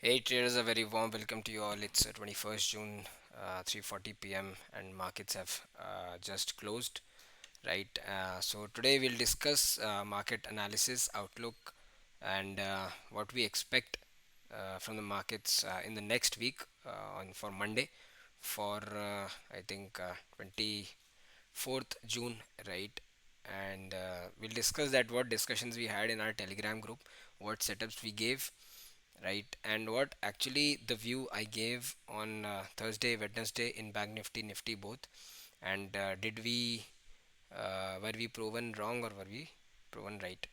Hey traders, a very warm welcome to you all. It's 21st June, 3:40 p.m. and markets have just closed, right? So today we'll discuss market analysis, outlook, and what we expect from the markets in the next week on for Monday, for I think 24th June, right? And we'll discuss that what discussions we had in our Telegram group, what setups we gave, right, and what actually the view I gave on Thursday, Wednesday in Bank Nifty, Nifty both, and did we were we proven wrong or were we proven right?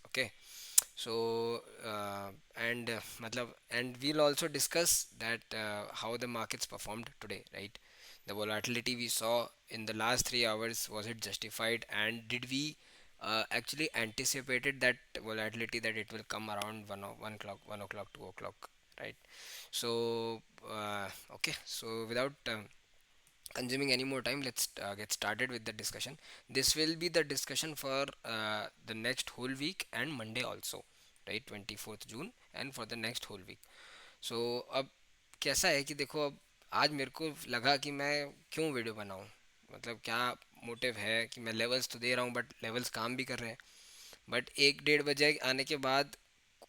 Okay, so and we'll also discuss that how the markets performed today, right? The volatility we saw in the last 3 hours, was it justified, and did we actually anticipated that volatility, that it will come around 1 o'clock, 1 o'clock, 2 o'clock, right? So okay, so without consuming any more time, let's get started with the discussion. This will be the discussion for the next whole week and Monday also, right? 24th June, and for the next whole week. So अब कैसा है कि देखो, अब आज मेरे को लगा कि मैं क्यों वीडियो बनाऊं, मतलब क्या मोटिव है कि मैं लेवल्स तो दे रहा हूँ बट लेवल्स काम भी कर रहे हैं, बट 1 1:30 बजे आने के बाद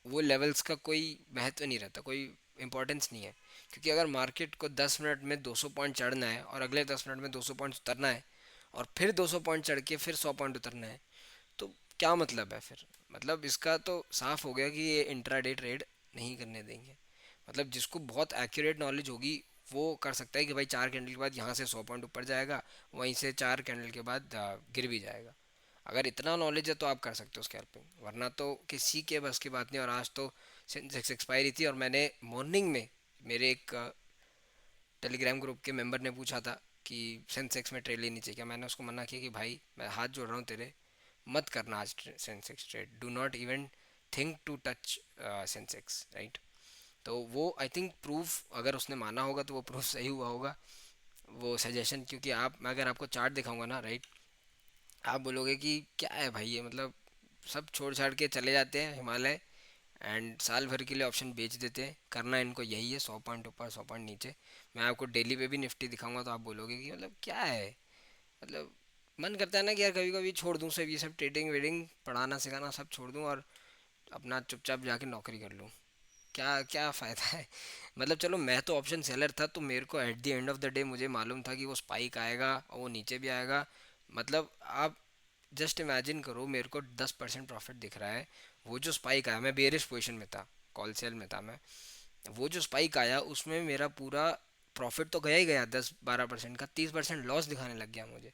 वो लेवल्स का कोई महत्व नहीं रहता, कोई इम्पोर्टेंस नहीं है, क्योंकि अगर मार्केट को 10 मिनट में 200 पॉइंट चढ़ना है और अगले 10 मिनट में 200 पॉइंट उतरना है और फिर 200 पॉइंट चढ़ के फिर 100 पॉइंट उतरना है, तो क्या मतलब है फिर? मतलब इसका तो साफ हो गया कि ये इंट्राडे ट्रेड नहीं करने देंगे। मतलब जिसको बहुत एक्यूरेट नॉलेज होगी वो कर सकता है कि भाई 4 कैंडल के बाद यहाँ से 100 पॉइंट ऊपर जाएगा, वहीं से 4 कैंडल के बाद गिर भी जाएगा। अगर इतना नॉलेज है तो आप कर सकते हो स्कैल्पिंग, वरना तो किसी के बस की बात नहीं। और आज तो सेंसेक्स एक्सपायरी थी और मैंने मॉर्निंग में मेरे एक टेलीग्राम ग्रुप के मेंबर ने पूछा था कि सेंसेक्स में ट्रेड लेनी चाहिए क्या। मैंने उसको मना किया कि भाई मैं हाथ जोड़ रहा हूँ तेरे, मत करना आज Sensex trade, do not even think to touch Sensex, right? तो वो आई थिंक प्रूफ, अगर उसने माना होगा तो वो प्रूफ सही हुआ होगा, वो सजेशन। क्योंकि आप, मैं अगर आपको चार्ट दिखाऊंगा ना, राइट, आप बोलोगे कि क्या है भाई ये, मतलब सब छोड़ छाड़ के चले जाते हैं हिमालय एंड साल भर के लिए ऑप्शन बेच देते हैं। करना इनको यही है, 100 पॉइंट ऊपर 100 पॉइंट नीचे। मैं आपको डेली पे भी निफ्टी दिखाऊंगा तो आप बोलोगे कि मतलब क्या है, मतलब मन करता है ना कि यार कभी कभी छोड़ दूँ सब, ये सब ट्रेडिंग वेडिंग पढ़ाना सिखाना सब छोड़ दूँ और अपना चुपचाप जाके नौकरी कर लूँ। क्या क्या फ़ायदा है? मतलब चलो, मैं तो ऑप्शन सेलर था तो मेरे को at the end of the day मुझे मालूम था कि वो स्पाइक आएगा और वो नीचे भी आएगा। मतलब आप जस्ट इमेजिन करो, मेरे को 10% प्रॉफिट दिख रहा है। वो जो स्पाइक आया, मैं बेरिश पोजीशन में था, कॉल सेल में था मैं। वो जो स्पाइक आया उसमें मेरा पूरा प्रॉफिट तो गया ही गया, 10 12% का 30% लॉस दिखाने लग गया मुझे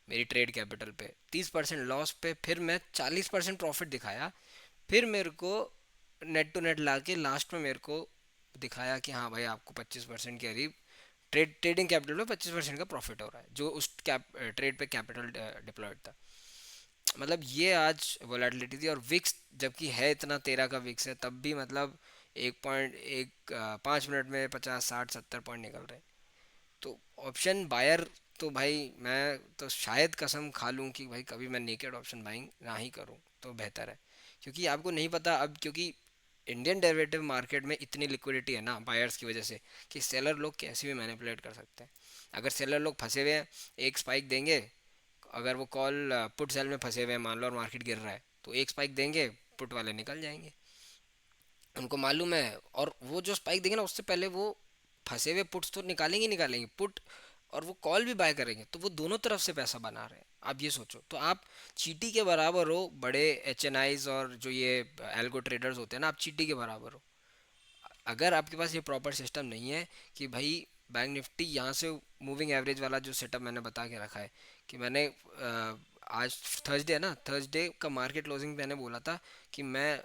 मेरी ट्रेड कैपिटल पे। 30% लॉस पे फिर मैं 40% प्रॉफिट दिखाया। फिर मेरे को नेट टू नेट ला के लास्ट में मेरे को दिखाया कि हाँ भाई आपको 25% के करीब ट्रेडिंग कैपिटल में 25% का प्रॉफिट हो रहा है, जो उस कैप ट्रेड पे कैपिटल डिप्लॉयड था। मतलब ये आज वोलेटिलिटी थी। और विक्स जबकि है इतना, 13 का विक्स है, तब भी मतलब 1.1 5 मिनट में 50 60 70 पॉइंट निकल रहे हैं। तो ऑप्शन बायर, तो भाई मैं तो शायद कसम खा लूँ कि भाई कभी मैं नेकेड ऑप्शन बाइंग ना ही करूँ तो बेहतर है। क्योंकि आपको नहीं पता अब, क्योंकि इंडियन डेरिवेटिव मार्केट में इतनी लिक्विडिटी है ना बायर्स की वजह से, कि सेलर लोग कैसे भी मैनिपुलेट कर सकते हैं। अगर सेलर लोग फंसे हुए हैं, एक स्पाइक देंगे, अगर वो कॉल पुट सेल में फंसे हुए हैं मान लो और मार्केट गिर रहा है, तो एक स्पाइक देंगे, पुट वाले निकल जाएंगे, उनको मालूम है। और वो जो स्पाइक देंगे ना, उससे पहले वो फंसे हुए पुट्स तो निकालेंगे निकालेंगे पुट, और वो कॉल भी बाय करेंगे, तो वो दोनों तरफ से पैसा बना रहे हैं। आप ये सोचो, तो आप चीटी के बराबर हो, बड़े एच एन आईज और जो ये एल्गो ट्रेडर्स होते हैं ना, आप चीटी के बराबर हो। अगर आपके पास ये प्रॉपर सिस्टम नहीं है कि भाई बैंक निफ्टी यहाँ से मूविंग एवरेज वाला जो सेटअप मैंने बता के रखा है, कि मैंने आज थर्सडे है ना, थर्सडे का मार्केट क्लोजिंग मैंने बोला था कि मैं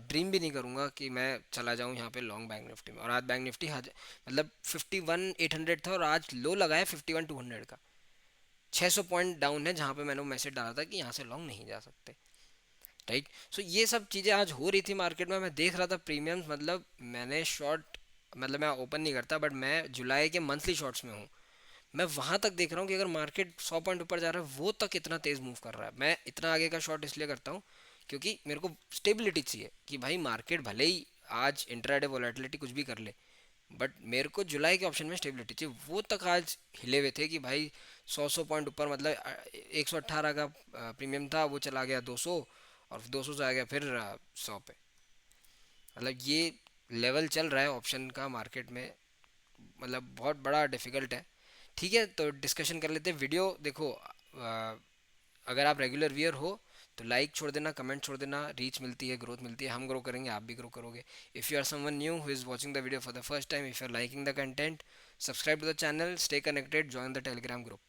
ड्रीम भी नहीं करूँगा कि मैं चला जाऊँ यहाँ पे लॉन्ग बैंक निफ्टी में। और आज बैंक निफ्टी मतलब 51 800 था और आज लो लगा है 51 200 का। 600 पॉइंट डाउन है, जहाँ पे मैंने मैसेज डाला था कि यहाँ से लॉन्ग नहीं जा सकते, राइट? सो ये सब चीज़ें आज हो रही थी मार्केट में, मैं देख रहा था प्रीमियम्स। मतलब मैंने शॉर्ट, मतलब मैं ओपन नहीं करता बट मैं जुलाई के मंथली शॉर्ट्स में हूँ। मैं वहां तक देख रहा हूँ कि अगर मार्केट 100 पॉइंट ऊपर जा रहा है, वो तक इतना तेज मूव कर रहा है। मैं इतना आगे का शॉर्ट इसलिए करता हूँ क्योंकि मेरे को स्टेबिलिटी चाहिए कि भाई मार्केट भले ही आज इंट्राडे वोलेटिलिटी कुछ भी कर ले, बट मेरे को जुलाई के ऑप्शन में स्टेबिलिटी चाहिए। वो तक आज हिले हुए थे कि भाई 100 पॉइंट ऊपर, मतलब 118 का प्रीमियम था, वो चला गया 200, और 200 से आ गया फिर 100 पे। मतलब ये लेवल चल रहा है ऑप्शन का मार्केट में, मतलब बहुत बड़ा डिफिकल्ट है। ठीक है, तो डिस्कशन कर लेते हैं। वीडियो देखो, अगर आप रेगुलर व्यूअर हो तो लाइक छोड़ देना, कमेंट छोड़ देना, रीच मिलती है, ग्रोथ मिलती है, हम ग्रो करेंगे, आप भी ग्रो करोगे। If you are someone new who is watching the video for the first time, if you are liking the content, subscribe to the channel, stay connected, join the telegram group.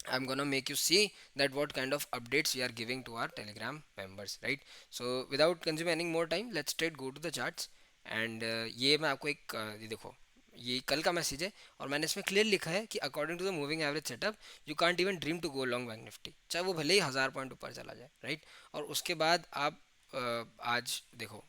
I'm gonna make you see that what kind of updates we are giving to our telegram members, right? So without consuming any more time, let's straight go to the charts. And ये मैं आपको एक ये देखो, ये कल का message है, और मैंने इसमें क्लियर लिखा है कि according to the moving average setup you can't even dream to go long Bank Nifty, चाहे वो भले ही 1000 पॉइंट ऊपर चला जाए, राइट? और उसके बाद आप आज देखो,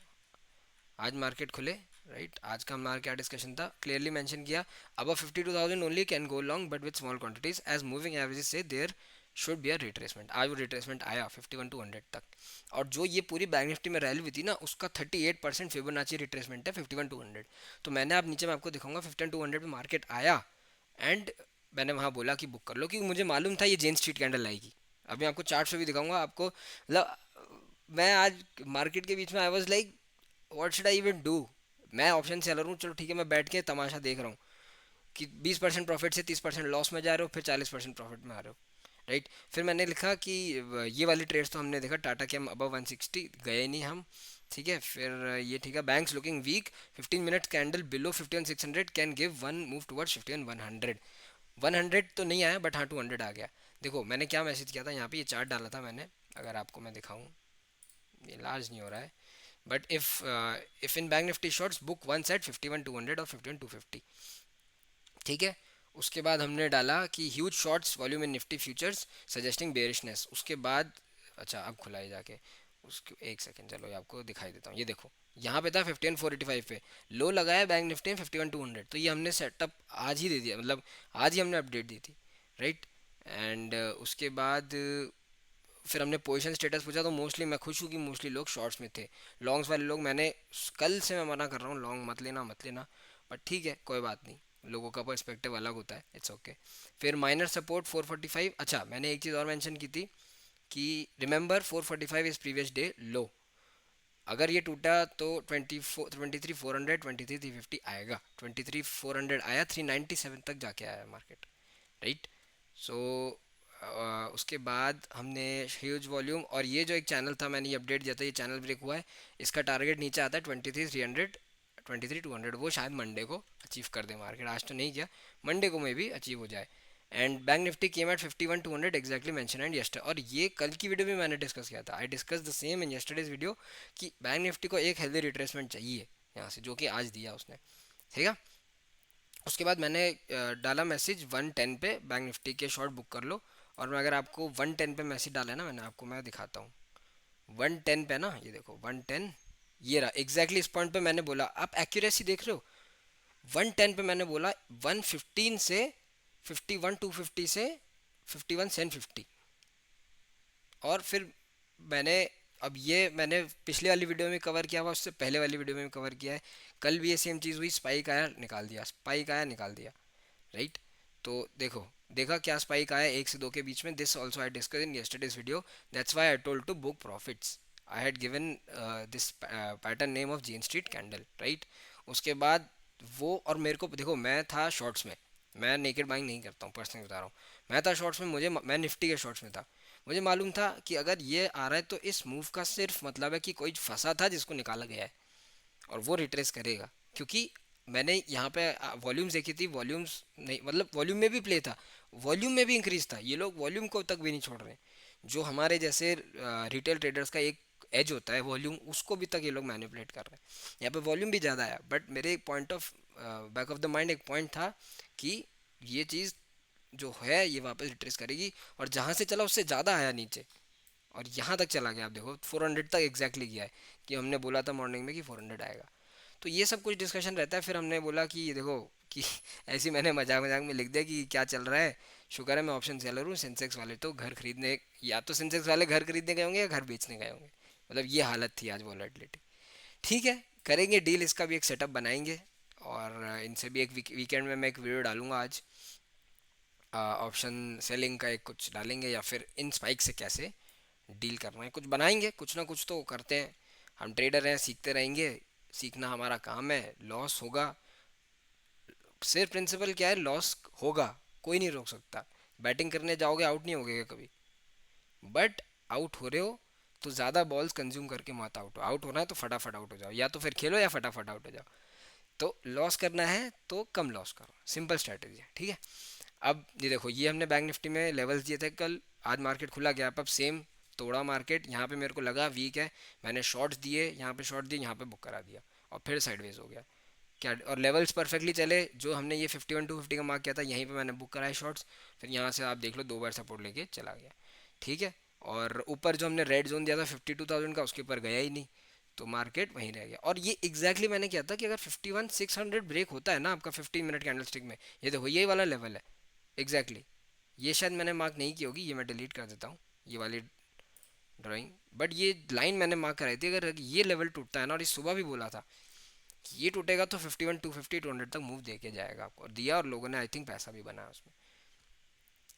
आज मार्केट खुले, राइट? आज का हमारा क्या डिस्कशन था, क्लियरली मेंशन किया, अब 52,000 only can go long but with small quantities as moving averages से there should be a retracement. आज वो रिट्रेसमेंट आया 51,200 तक, और जो ये पूरी बैंक निफ्टी में रैली हुई थी ना, उसका 38% फिबोनाची रिट्रेसमेंट है 51,200। तो मैंने आप नीचे मैं आपको दिखाऊंगा 51,200 पे मार्केट आया, एंड मैंने वहाँ बोला कि बुक कर लो, क्योंकि मुझे मालूम था ये जेन स्ट्रीट कैंडल आएगी। अभी आपको चार्ट से भी दिखाऊंगा आपको, मतलब मैं आज मार्केट के बीच में I was like what should I even do. मैं ऑप्शन सेलर हूँ, चलो ठीक है, मैं बैठ के तमाशा देख रहा हूँ कि 20% प्रॉफिट से 30% लॉस में जा रहे हो, फिर 40% प्रॉफिट में आ रहे हो, राइट? फिर मैंने लिखा कि ये वाली ट्रेड्स तो हमने देखा, टाटा के हम अबव 160 गए नहीं हम, ठीक है? फिर ये ठीक है, banks looking weak, 15 minute candle below 51,600 can give one move towards 51,100। 100 तो नहीं आया, बट हाँ 200 आ गया। देखो मैंने क्या मैसेज किया था यहाँ पे, ये चार्ट डाला था मैंने, अगर आपको मैं दिखाऊँ, ये लार्ज नहीं हो रहा है, but if in bank Nifty shorts book one set 51,200 और 51,250, ठीक है? उसके बाद हमने डाला कि ह्यूज शॉर्ट्स वॉल्यूम इन निफ्टी फ्यूचर्स सजेस्टिंग बेरिशनेस। उसके बाद अच्छा अब खुला है जाके, उसके एक सेकंड, चलो ये आपको दिखाई देता हूँ। ये देखो यहाँ पे था 51,485 पे, लो लगाया बैंक निफ्टी में 51,200, तो ये हमने सेटअप आज ही दे दिया, मतलब आज ही हमने अपडेट दी थी, राइट? एंड उसके बाद फिर हमने पोजीशन स्टेटस पूछा, तो मोस्टली मैं खुश हूँ कि मोस्टली लोग शॉर्ट्स में थे। लॉन्ग्स वाले लोग, मैंने कल से मैं मना कर रहा हूँ लॉन्ग मत लेना मत लेना, बट ठीक है कोई बात नहीं, लोगों का पर्सपेक्टिव अलग होता है, इट्स ओके। फिर माइनर सपोर्ट 445। अच्छा मैंने एक चीज़ और मेंशन की थी कि रिमेंबर 445 इज प्रीवियस डे लो, अगर ये टूटा तो 23,400 23,350 आएगा, 23,400 आया, 397 तक जाके आया मार्केट, राइट? सो उसके बाद हमने ह्यूज वॉल्यूम, और ये जो एक चैनल था मैंने ये अपडेट दिया था, ये चैनल ब्रेक हुआ है, इसका टारगेट नीचे आता है 23,300 23,200, वो शायद मंडे को अचीव कर दे मार्केट, आज तो नहीं किया, मंडे को मे भी अचीव हो जाए। And bank Nifty came at 51,200 exactly mention and यस्टर, और ये कल की वीडियो में मैंने डिस्कस किया था, I discuss the same in yesterday's video, कि बैंक निफ्टी को एक हेल्दी रिट्रेसमेंट चाहिए यहाँ से, जो कि आज दिया उसने, ठीक है? उसके बाद मैंने डाला मैसेज 110 पे बैंक निफ्टी के शॉर्ट बुक कर लो, और मैं अगर आपको 110 पे मैसेज डाला है ना मैंने आपको, मैं दिखाता हूँ 110 पे ना, ये देखो 110, ये रहा एग्जैक्टली इस पॉइंट पे मैंने बोला, आप एक्यूरेसी देख रहे हो, 110 पे मैंने बोला 115 से 51,250 से 51,750, और फिर मैंने, अब ये मैंने पिछले वाली वीडियो में कवर किया हुआ, उससे पहले वाली वीडियो में कवर किया है, कल भी ये सेम चीज़ हुई, स्पाइक आया निकाल दिया, स्पाइक आया निकाल दिया, राइट? तो देखो, देखा क्या स्पाइक आया एक से दो के बीच में, this also I discuss in yesterday's video, that's why I told to book profits, I had given this pattern name of gene street candle, right? उसके बाद वो, और मेरे को देखो मैं था शॉर्ट्स में, मैं नेकेड बाइंग नहीं करता हूँ, पर्सनली बता रहा हूँ, मैं था शॉर्ट्स में, मैं निफ्टी के शॉर्ट्स में था, मुझे मालूम था कि अगर ये आ रहा है तो इस मूव का सिर्फ मतलब है कि कोई फंसा था जिसको निकाला गया है, और वो रिट्रेस करेगा, क्योंकि मैंने यहाँ पे वॉल्यूम्स देखी थी, वॉल्यूम्स नहीं, मतलब वॉल्यूम में भी प्ले था, वॉल्यूम में भी इंक्रीज था, ये लोग वॉल्यूम को तक भी नहीं छोड़ रहे, जो हमारे जैसे रिटेल ट्रेडर्स का एक एज होता है वॉल्यूम, उसको भी तक ये लोग मैनिपुलेट कर रहे हैं। यहाँ पे वॉल्यूम भी ज़्यादा आया, बट मेरे एक point of back of the mind एक पॉइंट था कि ये चीज़ जो है ये वापस रिट्रेस करेगी, और जहाँ से चला उससे ज़्यादा आया नीचे, और यहाँ तक चला गया, आप देखो 400 तक एग्जैक्टली गया है, कि हमने बोला था मॉर्निंग में कि 400 आएगा। तो ये सब कुछ डिस्कशन रहता है, फिर हमने बोला कि ये देखो कि ऐसे मैंने मजाक मजाक में लिख दिया कि क्या चल रहा है, शुक्र है मैं ऑप्शन सेलर हूँ, सेंसेक्स वाले तो घर खरीदने, या तो सेंसेक्स वाले घर खरीदने गए होंगे या घर बेचने गए होंगे, मतलब ये हालत थी आज वॉलेटिलिटी। ठीक है, करेंगे डील, इसका भी एक सेटअप बनाएंगे। और इनसे भी एक वीकेंड में मैं एक वीडियो डालूंगा आज, ऑप्शन सेलिंग का एक कुछ डालेंगे, या फिर इन स्पाइक से कैसे डील करना है कुछ बनाएंगे, कुछ ना कुछ तो करते हैं। हम ट्रेडर हैं, सीखते रहेंगे, सीखना हमारा काम है। लॉस होगा, सिर्फ प्रिंसिपल क्या है, लॉस होगा, कोई नहीं रोक सकता। बैटिंग करने जाओगे आउट नहीं होगे कभी, बट आउट हो रहे हो तो ज़्यादा बॉल्स कंज्यूम करके मत आउट हो। आउट होना है तो फटाफट आउट हो जाओ, या तो फिर खेलो या फटाफट आउट हो जाओ। तो लॉस करना है तो कम लॉस करो, सिंपल स्ट्रैटेजी है, ठीक है। अब ये देखो, ये हमने बैंक निफ्टी में लेवल्स दिए थे कल, आज मार्केट खुला गया अब सेम तोड़ा मार्केट। यहाँ पे मेरे को लगा वीक है, मैंने शॉर्ट्स दिए, यहाँ पे शॉर्ट दिए, यहाँ पे बुक करा दिया, और फिर साइडवेज हो गया क्या। और लेवल्स परफेक्टली चले, जो हमने ये 51 to 50 का मार्क किया था यहीं पे मैंने बुक कराए शॉर्ट्स। फिर यहाँ से आप देख लो 2 बार सपोर्ट लेके चला गया, ठीक है। और ऊपर जो हमने रेड जोन दिया था 52,000 का, उसके ऊपर गया ही नहीं, तो मार्केट वहीं रह गया। और ये एग्जैक्टली मैंने किया था कि अगर 51,600 ब्रेक होता है ना आपका 15 मिनट कैंडल स्टिक में, ये देखो यही वाला लेवल है एग्जैक्टली। ये शायद मैंने मार्क नहीं की होगी, ये मैं डिलीट कर देता हूँ ये वाली ड्राइंग। बट ये लाइन मैंने मार्क कराई थी, अगर ये लेवल टूटता है ना, और इस सुबह भी बोला था कि ये टूटेगा तो 51, 250, 200 तक मूव दे के जाएगा आपको, और दिया, और लोगों ने आई थिंक पैसा भी बनाया उसमें,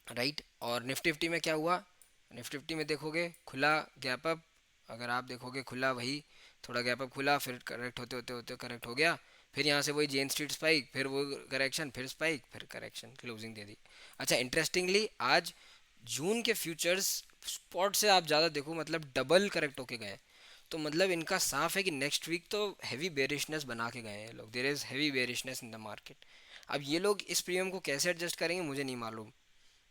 राइट। और निफ्टी फिफ्टी में क्या हुआ, निफ्टी फिफ्टी में देखोगे खुला गैप अप, अगर आप देखोगे खुला वही, थोड़ा गैप अप खुला, फिर करेक्ट होते होते होते करेक्ट हो गया, फिर यहाँ से वही जेन स्ट्रीट स्पाइक, फिर वो करेक्शन, फिर स्पाइक, फिर करेक्शन, क्लोजिंग दे दी। अच्छा इंटरेस्टिंगली आज जून के फ्यूचर्स स्पॉट से आप ज़्यादा देखो, मतलब डबल करेक्ट होके गए। तो मतलब इनका साफ है कि नेक्स्ट वीक तो हैवी बेरिशनेस बना के गए हैं लोग, there is heavy bearishness in the market. अब ये लोग इस प्रीमियम को कैसे एडजस्ट करेंगे मुझे नहीं मालूम।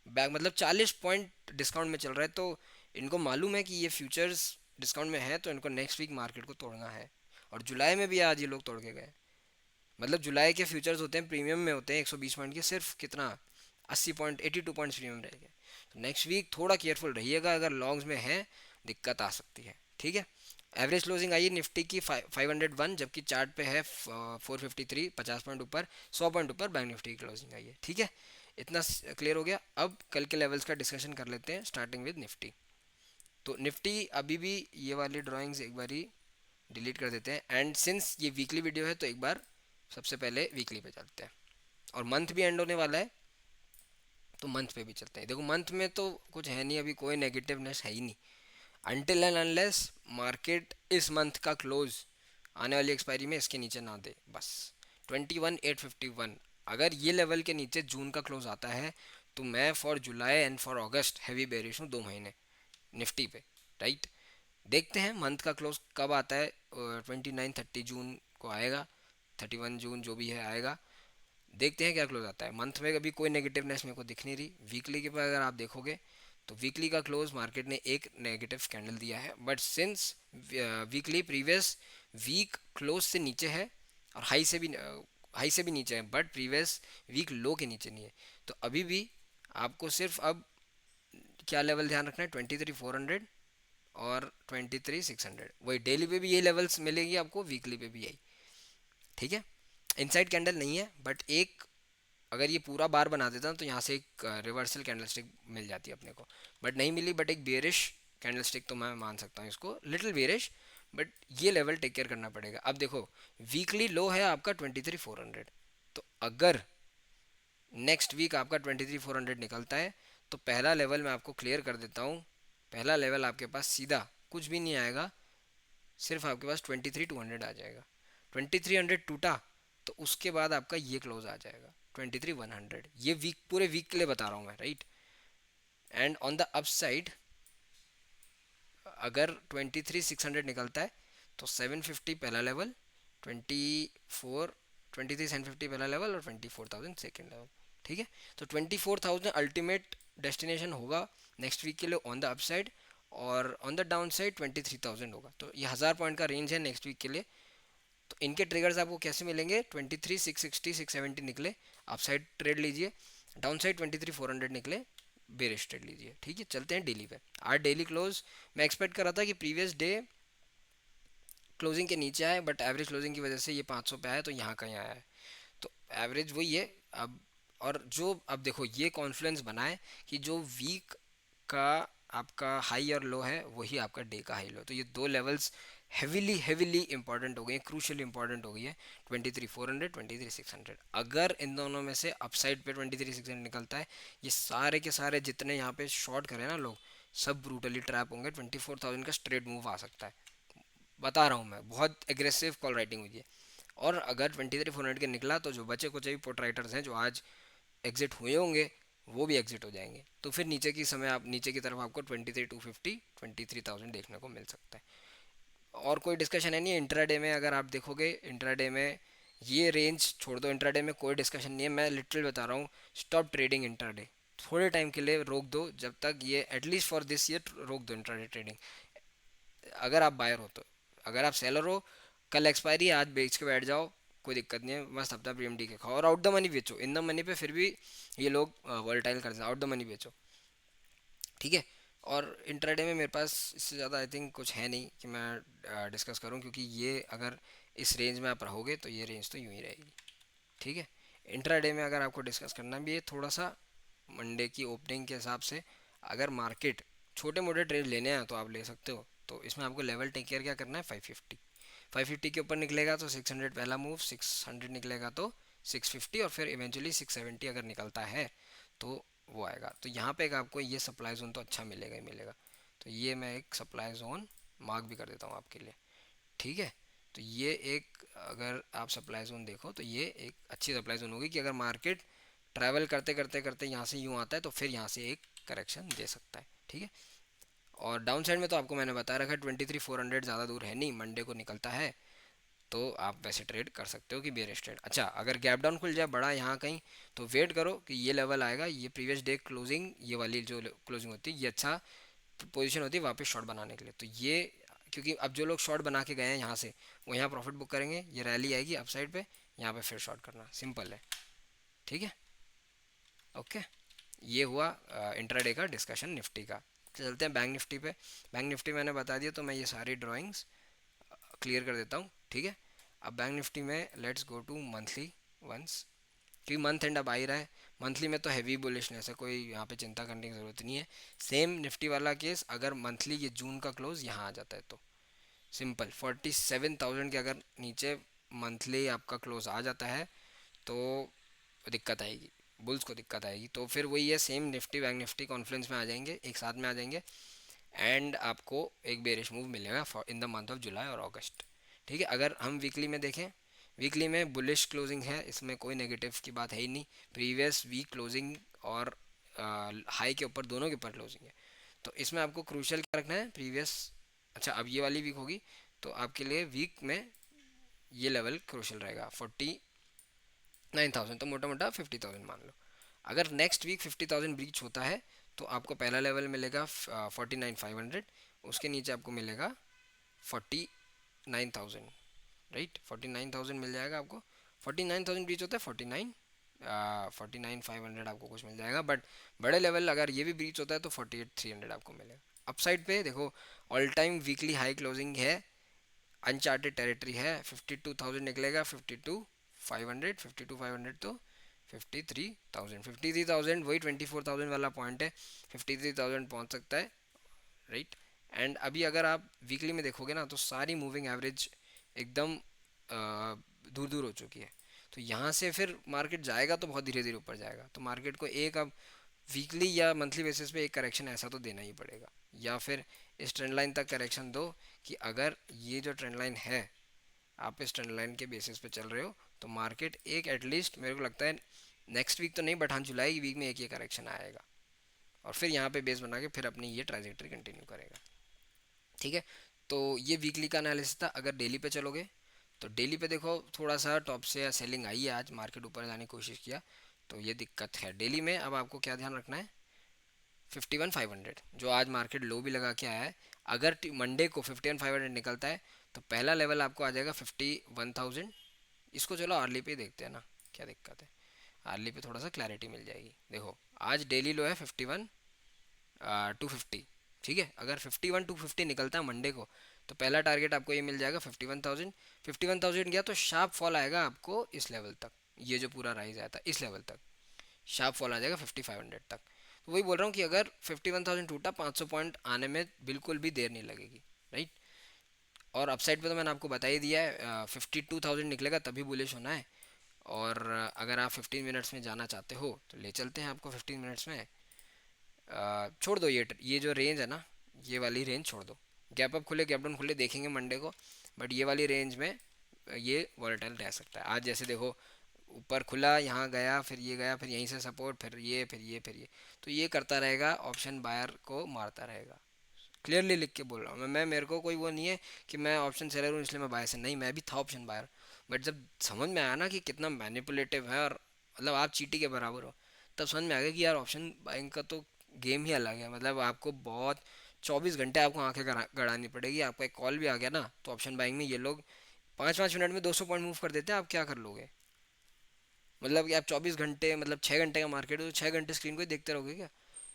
बैक मतलब 40 पॉइंट डिस्काउंट में चल रहा है, तो इनको मालूम है कि ये फ्यूचर्स डिस्काउंट में है, तो इनको नेक्स्ट वीक मार्केट को तोड़ना है। और जुलाई में भी आज ये लोग तोड़ के गए। मतलब जुलाई के फ्यूचर्स होते हैं प्रीमियम में, होते हैं 120 पॉइंट के, सिर्फ कितना 80 पॉइंट, 82 पॉइंट्स प्रीमियम रह गए। तो नेक्स्ट वीक थोड़ा केयरफुल रहिएगा, अगर लॉन्ग्स में है दिक्कत आ सकती है, ठीक है। एवरेज क्लोजिंग आई है निफ्टी की 501, जबकि चार्ट पे है 453, 50 पॉइंट ऊपर, 100 पॉइंट ऊपर बैंक निफ्टी की क्लोजिंग आई है, ठीक है। इतना क्लियर हो गया। अब कल के लेवल्स का डिस्कशन कर लेते हैं, स्टार्टिंग विद निफ्टी। तो निफ्टी अभी भी ये वाली ड्राइंग्स एक बार ही डिलीट कर देते हैं, एंड सिंस ये वीकली वीडियो है तो एक बार सबसे पहले वीकली पे चलते हैं। और मंथ भी एंड होने वाला है, तो मंथ पे भी चलते हैं। देखो मंथ में तो कुछ है नहीं, अभी कोई नेगेटिवनेस है ही नहीं, अनटिल एंड अनलेस मार्केट इस मंथ का क्लोज आने वाली एक्सपायरी में इसके नीचे ना दे, बस 21,851। अगर ये लेवल के नीचे जून का क्लोज आता है तो मैं for July and for August heavy bearish हूँ 2 महीने निफ्टी पे, राइट। देखते हैं मंथ का क्लोज कब आता है, 29-30 जून को आएगा, 31 जून जो भी है आएगा। देखते हैं क्या क्लोज आता है। मंथ में अभी कोई नेगेटिवनेस मेरे को दिख नहीं रही। वीकली के पर अगर आप देखोगे तो वीकली का क्लोज मार्केट ने एक नेगेटिव कैंडल दिया है, but since weekly previous week close से नीचे है, और हाई से भी नीचे है, बट प्रीवियस वीक लो के नीचे नहीं है। तो अभी भी आपको सिर्फ अब क्या लेवल ध्यान रखना है, 23,400 और 23,600, वही डेली पे भी यही लेवल्स मिलेगी आपको, वीकली पे भी यही, ठीक है। इनसाइड कैंडल नहीं है, बट एक अगर ये पूरा बार बना देता ना तो यहाँ से एक रिवर्सल कैंडल स्टिक मिल जाती है अपने को, बट नहीं मिली। बट एक बेरिश कैंडल स्टिक तो मैं मान सकता हूँ इसको, लिटिल बेरिश, बट ये लेवल टेक केयर करना पड़ेगा। अब देखो वीकली लो है आपका 23,400, तो अगर नेक्स्ट वीक आपका 23,400 निकलता है तो पहला लेवल मैं आपको क्लियर कर देता हूँ, पहला लेवल आपके पास सीधा कुछ भी नहीं आएगा, सिर्फ आपके पास 23,200 आ जाएगा। 2300 टूटा तो उसके बाद आपका ये क्लोज आ जाएगा 23,100। ये वीक पूरे वीक के लिए बता रहा हूँ मैं, right. And on the upside अगर 23,600 निकलता है तो 750 पहला लेवल, 23,750 पहला लेवल, और 24,000 सेकेंड लेवल, ठीक है। तो 24,000 अल्टीमेट डेस्टिनेशन होगा नेक्स्ट वीक के लिए ऑन द अपसाइड, और ऑन द डाउन साइड 23,000 होगा। तो ये 1000 पॉइंट का रेंज है नेक्स्ट वीक के लिए। तो इनके ट्रिगर्स आपको कैसे मिलेंगे, 23,660, 670 निकले आप साइड ट्रेड लीजिए, डाउन साइड 23,400 निकले बेरिश ट्रेड लीजिए, ठीक है। चलते हैं डेली पे। आज डेली क्लोज मैं एक्सपेक्ट कर रहा था कि प्रीवियस डे क्लोजिंग के नीचे आए, बट एवरेज क्लोजिंग की वजह से ये 500 पे आया, तो यहाँ कहीं आया है, तो एवरेज वही है अब। और जो अब देखो ये कॉन्फ्लुएंस बनाए कि जो वीक का आपका हाई और लो है वही आपका डे का हाई लो, तो ये दो लेवल्स हेविली हेविली इंपॉर्टेंट हो गई है, क्रूशली इंपॉर्टेंट हो गई है 23,400, 23,600। अगर इन दोनों में से अपसाइड पे 23,600 निकलता है, ये सारे के सारे जितने यहाँ पे शॉर्ट करें ना लोग, सब ब्रूटली ट्रैप होंगे। 24,000 का स्ट्रेट मूव आ सकता है, बता रहा हूँ मैं, बहुत एग्रेसिव कॉल राइटिंग हुई है। और अगर 23,400 के निकला तो जो बचे कुछ भी पोर्ट राइटर्स हैं जो आज एग्जिट हुए होंगे, वो भी एग्जिट हो जाएंगे। तो फिर नीचे की समय आप नीचे की तरफ आपको 23,250, 23,000 देखने को मिल सकता है। और कोई डिस्कशन है नहीं इंट्राडे में। अगर आप देखोगे इंट्राडे में ये रेंज छोड़ दो, इंट्राडे में कोई डिस्कशन नहीं है, मैं लिटरल बता रहा हूँ। स्टॉप ट्रेडिंग इंट्राडे, थोड़े टाइम के लिए रोक दो, जब तक ये एटलीस्ट फॉर दिस ईयर रोक दो इंट्राडे ट्रेडिंग। अगर आप बायर हो तो, अगर आप सेलर हो, कल एक्सपायरी आज बेच के बैठ जाओ, कोई दिक्कत नहीं है, मस्त हफ्ता पीएमडी के खाओ और आउट द मनी बेचो। इन द मनी पे फिर भी ये लोग वर्टाइल कर दें, आउट द मनी बेचो, ठीक है। और इंट्राडे में मेरे पास इससे ज़्यादा आई थिंक कुछ है नहीं कि मैं डिस्कस करूं, क्योंकि ये अगर इस रेंज में आप रहोगे तो ये रेंज तो यूं ही रहेगी, ठीक है। इंट्राडे में अगर आपको डिस्कस करना भी है थोड़ा सा मंडे की ओपनिंग के हिसाब से, अगर मार्केट छोटे मोटे ट्रेड लेने हैं तो आप ले सकते हो। तो इसमें आपको लेवल टेक केयर क्या करना है, 550। 550 के ऊपर निकलेगा तो 600 पहला मूव, 600 निकलेगा तो 650, और फिर इवेंचुअली 670 अगर निकलता है तो वो आएगा। तो यहाँ पे एक आपको ये सप्लाई जोन तो अच्छा मिलेगा ही मिलेगा। तो ये मैं एक सप्लाई जोन मार्क भी कर देता हूँ आपके लिए, ठीक है। तो ये एक, अगर आप सप्लाई जोन देखो तो ये एक अच्छी सप्लाई जोन होगी कि अगर मार्केट ट्रैवल करते करते करते यहाँ से यूँ आता है तो फिर यहाँ से एक करेक्शन दे सकता है, ठीक है। और डाउन साइड में तो आपको मैंने बता रखा है 23,400 ज़्यादा दूर है नहीं, मंडे को निकलता है तो आप वैसे ट्रेड कर सकते हो कि बेरिश ट्रेड। अच्छा, अगर गैप डाउन खुल जाए बड़ा यहाँ कहीं, तो वेट करो कि ये लेवल आएगा, ये प्रीवियस डे क्लोजिंग, ये वाली जो क्लोजिंग होती है ये अच्छा पोजीशन होती है वापस शॉर्ट बनाने के लिए। तो ये, क्योंकि अब जो लोग शॉर्ट बना के गए हैं यहाँ से, वो यहाँ प्रॉफिट बुक करेंगे, ये रैली आएगी अपसाइड पे, यहाँ पे फिर शॉर्ट करना सिंपल है, ठीक है। ओके, ये हुआ इंट्राडे का डिस्कशन निफ्टी का। चलते हैं बैंक निफ्टी पे। बैंक निफ्टी मैंने बता दिया तो मैं ये सारी ड्राइंग्स क्लियर कर देता हूँ, ठीक है। अब बैंक निफ्टी में let's go to monthly ones, क्योंकि मंथ एंड अब आ ही रहा है। मंथली में तो हैवी बुलिशनेस है, कोई यहाँ पे चिंता करने की ज़रूरत नहीं है। सेम निफ्टी वाला केस, अगर मंथली ये जून का क्लोज यहाँ आ जाता है तो सिंपल 47,000 के अगर नीचे मंथली आपका क्लोज आ जाता है तो दिक्कत आएगी, बुल्स को दिक्कत आएगी। तो फिर वही है, same Nifty bank Nifty Confluence में आ जाएंगे, एक साथ में आ जाएंगे, एंड आपको एक बेरिश मूव मिलेगा in the month of July और अगस्त, ठीक है। अगर हम वीकली में देखें, वीकली में बुलिश क्लोजिंग है, इसमें कोई नेगेटिव की बात है ही नहीं। प्रीवियस वीक क्लोजिंग और हाई के ऊपर, दोनों के ऊपर क्लोजिंग है। तो इसमें आपको क्रूशल क्या रखना है, प्रीवियस। अच्छा, अब ये वाली वीक होगी तो आपके लिए वीक में ये लेवल क्रूशल रहेगा 49,000, तो मोटा मोटा 50,000 मान लो। अगर नेक्स्ट वीक 50,000 ब्रीच होता है तो आपको पहला लेवल मिलेगा 49,500, उसके नीचे आपको मिलेगा 49,000, राइट। 49,000 मिल जाएगा आपको, 49,000 ब्रीच होता है 49,500 आपको कुछ मिल जाएगा। बट बड़े लेवल अगर ये भी ब्रीच होता है तो 48,300 आपको मिलेगा। अपसाइड पे देखो, all time weekly high closing है, अनचार्टेड टेरिटरी है, 52,000 निकलेगा, 52,500, 52,500 तो 53,000, 53,000 वही 24,000 वाला पॉइंट है, 53,000 पहुंच सकता है, राइट। एंड अभी अगर आप वीकली में देखोगे ना तो सारी मूविंग एवरेज एकदम दूर दूर हो चुकी है। तो यहाँ से फिर मार्केट जाएगा तो बहुत धीरे धीरे ऊपर जाएगा, तो मार्केट को एक अब वीकली या मंथली बेसिस पे एक करेक्शन ऐसा तो देना ही पड़ेगा, या फिर इस ट्रेंड लाइन तक करेक्शन दो कि अगर ये जो ट्रेंड लाइन है, आप इस ट्रेंड लाइन के बेसिस पे चल रहे हो तो मार्केट एक एटलीस्ट मेरे को लगता है नेक्स्ट वीक तो नहीं बट हाँ जुलाई वीक में एक ये करेक्शन आएगा, और फिर यहाँ पे बेस बना के फिर अपनी ये ट्रांजेक्टरी कंटिन्यू करेगा, ठीक है। तो ये वीकली का एनालिसिस था। अगर डेली पे चलोगे तो डेली पे देखो थोड़ा सा टॉप से सेलिंग आई है, आज मार्केट ऊपर जाने की कोशिश किया, तो ये दिक्कत है डेली में। अब आपको क्या ध्यान रखना है, 51,500 जो आज मार्केट लो भी लगा के आया है, अगर मंडे को 51,500 निकलता है तो पहला लेवल आपको आ जाएगा 51,000। इसको चलो आर्ली पे ही देखते हैं ना, क्या दिक्कत है, आर्ली पे थोड़ा सा क्लैरिटी मिल जाएगी। देखो आज डेली लो है 51,250, ठीक है। अगर 51,250 निकलता है मंडे को तो पहला टारगेट आपको ये मिल जाएगा 51,000। 51,000 गया तो शार्प फॉल आएगा आपको इस लेवल तक, ये जो पूरा राइज आया था इस लेवल तक शार्प फॉल आ जाएगा 5,500 तक। तो वही बोल रहा हूँ कि अगर 51,000 टूटा, 500 पॉइंट आने में बिल्कुल भी देर नहीं लगेगी, राइट। और अपसाइड पे तो मैंने आपको बता ही दिया है, 52,000 निकलेगा तभी बुलिश होना है। और अगर आप 15 मिनट्स में जाना चाहते हो तो ले चलते हैं आपको 15 मिनट्स में। छोड़ दो ये जो रेंज है ना, ये वाली रेंज छोड़ दो। गैप अप खुले गैप डाउन खुले देखेंगे मंडे को, बट ये वाली रेंज में ये वॉलेटाइल रह सकता है। आज जैसे देखो, ऊपर खुला, यहाँ गया, फिर ये गया, फिर यहीं से सपोर्ट, फिर ये, फिर ये, फिर ये। तो ये करता रहेगा, ऑप्शन बायर को मारता रहेगा। क्लियरली लिख के बोल रहा हूँ मैं मेरे को कोई वो नहीं है कि मैं ऑप्शन सेलर हूँ इसलिए मैं बायर से नहीं, मैं भी था ऑप्शन बायर। बट जब समझ में आया ना कि कितना मैनिपुलेटिव है और मतलब आप चीटी के बराबर हो, तब समझ में आ गया कि यार ऑप्शन बाइंग का तो गेम ही अलग है। मतलब आपको बहुत 24 घंटे आपको आंखें गड़ानी पड़ेगी। आपका एक कॉल भी आ गया ना तो ऑप्शन बाइंग में ये लोग 5 5 मिनट में 200 पॉइंट मूव कर देते हैं, आप क्या कर लोगे? मतलब कि आप 24 घंटे, मतलब 6 घंटे का मार्केट हो तो 6 घंटे स्क्रीन को ही देखते रहोगे क्या?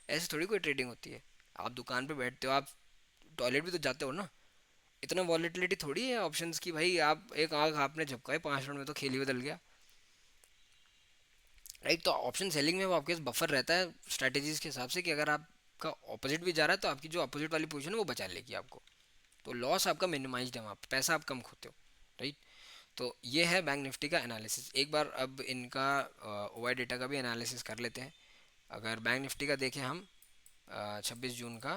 ऐसे थोड़ी कोई ट्रेडिंग होती है। आप दुकान पे बैठते हो, आप टॉयलेट भी तो जाते हो ना। इतना वॉलेटिलिटी थोड़ी है ऑप्शंस की भाई। आप एक आंख आपने झपकाए 5 मिनट में तो खेल ही बदल गया। राइट, तो ऑप्शन सेलिंग में वो आपके पास बफर रहता है स्ट्रेटेजीज के हिसाब से कि अगर आपका ऑपोजिट भी जा रहा है तो आपकी जो अपोजिट वाली पोजीशन है वो बचा लेगी आपको। तो लॉस आपका मिनिमाइज्ड है, वहाँ पे पैसा आप कम खोते हो। राइट, तो ये है बैंक निफ्टी का एनालिसिस। एक बार अब इनका ओवाई डेटा का भी एनालिसिस कर लेते हैं। अगर बैंक निफ्टी का देखें हम, 26 जून का,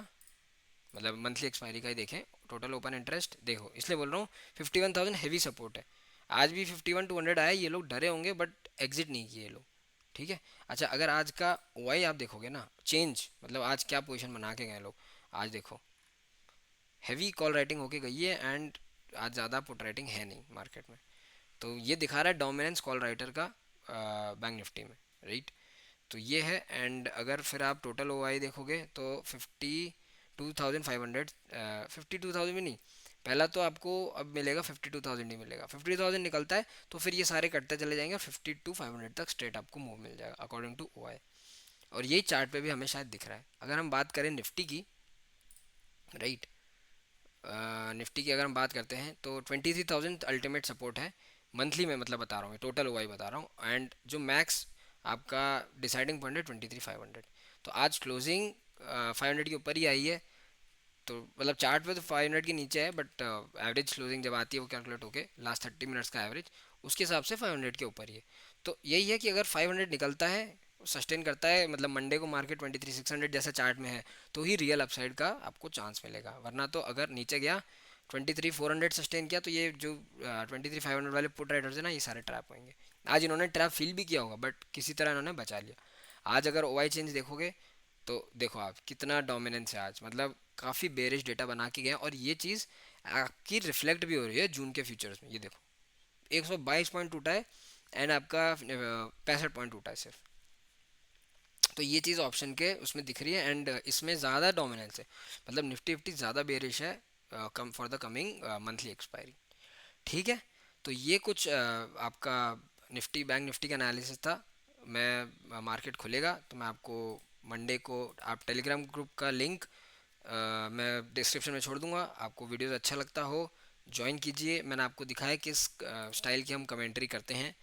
मतलब मंथली एक्सपायरी का ही देखें। टोटल ओपन इंटरेस्ट देखो, इसलिए बोल रहा हूँ 51,000 हैवी सपोर्ट है। आज भी 51,200 आया, ये लोग डरे होंगे बट एग्जिट नहीं किए ये लोग। ठीक है। अच्छा, अगर आज का वाई आप देखोगे ना, चेंज मतलब आज क्या पोजीशन बना के गए लोग, आज देखो हैवी कॉल राइटिंग होके गई है एंड आज ज़्यादा पुट राइटिंग है नहीं मार्केट में। तो ये दिखा रहा है डोमिनेंस कॉल राइटर का बैंक निफ्टी में। राइट, तो ये है। एंड अगर फिर आप टोटल ओ आई देखोगे तो 52,500, 52,000 भी नहीं, पहला तो आपको अब मिलेगा 52,000 ही मिलेगा। 50,000 निकलता है तो फिर ये सारे कटते चले जाएंगे, 52,500 तक स्ट्रेट आपको मूव मिल जाएगा अकॉर्डिंग टू ओ आई। और यही चार्ट पे भी हमें शायद दिख रहा है। अगर हम बात करें निफ्टी की, राइट, निफ्टी की अगर हम बात करते हैं तो 23,000 अल्टीमेट सपोर्ट है मंथली में, मतलब बता रहा हूँ, टोटल ओवाई बता रहा हूँ। एंड जो मैक्स आपका डिसाइडिंग पॉइंट है 23,500। तो आज क्लोजिंग 500 के ऊपर ही आई है। तो मतलब चार्ट पे तो 500 के नीचे है, बट एवरेज क्लोजिंग जब आती है वो कैलकुलेट होके लास्ट 30 मिनट्स का एवरेज, उसके हिसाब से 500 के ऊपर ही है। तो यही है कि अगर 500 निकलता है, सस्टेन करता है, मतलब मंडे को मार्केट 23,600 जैसा चार्ट में है, तो ही रियल अपसाइड का आपको चांस मिलेगा। वरना तो अगर नीचे गया 23,400 सस्टेन किया तो ये जो 23,500 वाले पुट राइडर्स है ना, ये सारे ट्रैप होंगे। आज इन्होंने ट्रैप फील भी किया होगा बट किसी तरह इन्होंने बचा लिया। आज अगर ओ आई चेंज देखोगे तो देखो आप कितना डोमिनेंस है आज, मतलब काफ़ी बेरिश डेटा बना के गए। और ये चीज़ आपकी रिफ्लेक्ट भी हो रही है जून के फ्यूचर्स में। ये देखो 122 पॉइंट टूटा है एंड आपका 65 पॉइंट टूटा है सिर्फ। तो ये चीज़ ऑप्शन के उसमें दिख रही है एंड इसमें ज़्यादा डोमिनेंस है। मतलब निफ्टी फिफ्टी ज़्यादा बेरिश है come for the coming monthly expiry. ठीक है, तो ये कुछ आपका निफ्टी बैंक निफ्टी का एनालिसिस था। मैं मार्केट खुलेगा तो मैं आपको मंडे को, आप टेलीग्राम ग्रुप का लिंक मैं डिस्क्रिप्शन में छोड़ दूंगा। आपको वीडियोस अच्छा लगता हो ज्वाइन कीजिए। मैंने आपको दिखाया किस स्टाइल की हम कमेंट्री करते हैं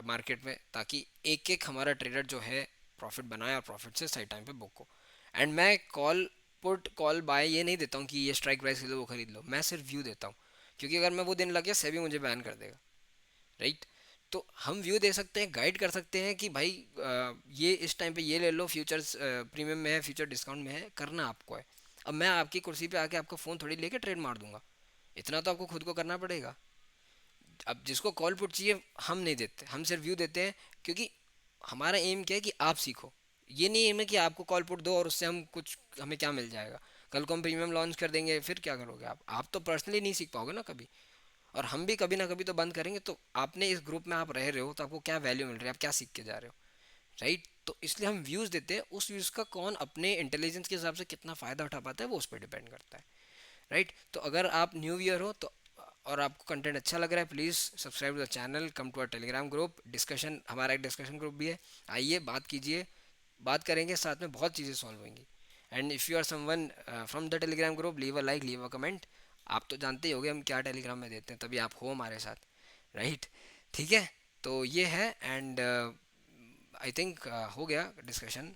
मार्केट में, ताकि एक एक हमारा ट्रेडर जो है प्रॉफिट बनाए और प्रॉफिट से सही टाइम पे बुक हो। एंड मैं कॉल पुट कॉल बाय ये नहीं देता हूँ कि ये स्ट्राइक प्राइस खरीदो वो खरीद लो, मैं सिर्फ व्यू देता हूँ। क्योंकि अगर मैं वो दिन लग गया सेबी मुझे बैन कर देगा। राइट, तो हम व्यू दे सकते हैं, गाइड कर सकते हैं कि भाई ये इस टाइम पे ये ले लो, फ्यूचर्स प्रीमियम में है, फ्यूचर डिस्काउंट में है, करना आपको है। अब मैं आपकी कुर्सी पे आके आपका फ़ोन थोड़ी लेके ट्रेड मार दूंगा, इतना तो आपको खुद को करना पड़ेगा। अब जिसको कॉल पुट चाहिए हम नहीं देते, हम सिर्फ व्यू देते हैं। क्योंकि हमारा एम क्या है कि आप सीखो। ये नहीं एम है कि आपको कॉल पुट दो और उससे हम कुछ, हमें क्या मिल जाएगा। कल को हम प्रीमियम लॉन्च कर देंगे फिर क्या करोगे आप तो पर्सनली नहीं सीख पाओगे ना कभी। और हम भी कभी ना कभी तो बंद करेंगे। तो आपने इस ग्रुप में आप रह रहे हो तो आपको क्या वैल्यू मिल रही है, आप क्या सीख के जा रहे हो? राइट, तो इसलिए हम व्यूज़ देते हैं। उस व्यूज़ का कौन अपने इंटेलिजेंस के हिसाब से कितना फ़ायदा उठा पाता है वो उस पर डिपेंड करता है। राइट, तो अगर आप न्यू ईयर हो तो और आपको कंटेंट अच्छा लग रहा है, please subscribe to the channel, come to our Telegram group. Discussion, हमारा एक डिस्कशन ग्रुप भी है, आइए बात कीजिए। बात करेंगे साथ में, बहुत चीज़ें सॉल्व होंगी। And if you are someone from the Telegram group, leave a like, leave a comment. आप तो जानते ही होगे हम क्या टेलीग्राम में देते हैं, तभी आप हो हमारे साथ। राइट, ठीक है, तो ये है। एंड आई थिंक हो गया डिस्कशन।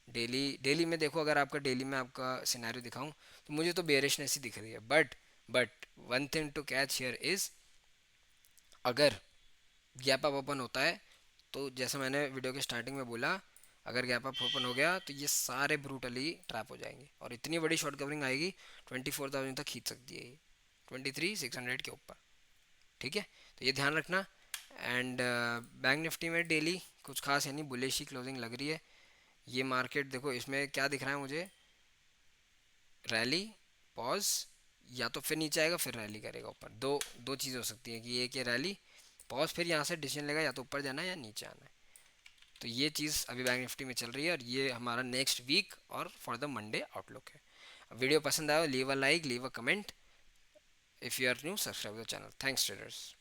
डेली डेली में देखो, अगर आपका डेली में आपका सिनेरियो दिखाऊं तो मुझे तो बेरिशनेस ही दिख रही है। But but one thing to catch here is, अगर गैप अप ओपन होता है तो जैसे मैंने वीडियो के स्टार्टिंग में बोला, अगर गैप अप ओपन हो गया तो ये सारे ब्रूटली ट्रैप हो जाएंगे और इतनी बड़ी शॉर्ट कवरिंग आएगी, 24,000 तक खींच सकती है ये, 23,600 के ऊपर। ठीक है, तो ये ध्यान रखना। एंड बैंक निफ्टी में डेली कुछ खास यानी बुलिश ही क्लोजिंग लग रही है। ये मार्केट देखो, इसमें क्या दिख रहा है मुझे, रैली, पॉज, या तो फिर नीचे आएगा फिर रैली करेगा ऊपर, दो दो चीज़ हो सकती है कि एक ये रैली पॉज फिर यहाँ से डिसीजन लेगा या तो ऊपर जाना है या नीचे आना है। तो ये चीज़ अभी बैंक निफ्टी में चल रही है और ये हमारा नेक्स्ट वीक और फॉर द मंडे आउटलुक है। वीडियो पसंद आया leave a like, leave a comment, if you are new subscribe the channel. Thanks traders.